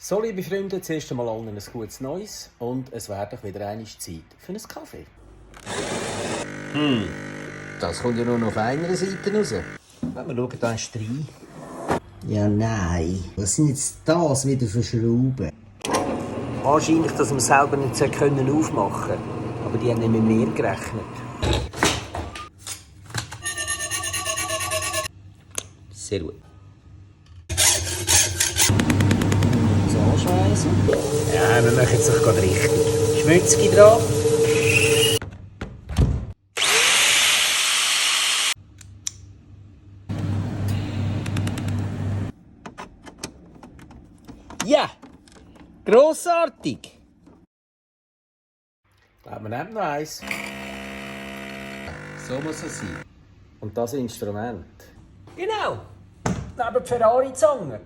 So, liebe Freunde, zuerst einmal allen ein gutes Neues und es wird doch wieder einmal Zeit für einen Kaffee. Das kommt ja nur noch auf einer Seite raus. Wenn wir schauen, da ist rein. Ja, nein. Was sind jetzt das wieder für Schrauben? Wahrscheinlich, dass wir es selber nicht aufmachen können. Aber die haben nicht mit mir gerechnet. Sehr gut. So anschweißen. Ja, wir machen es doch gerade richtig. Schmutzki dran. Ja! Grossartig! Aber wir nehmen noch eins. So muss es sein. Und das Instrument. Genau! Neben die Ferrari-Zange.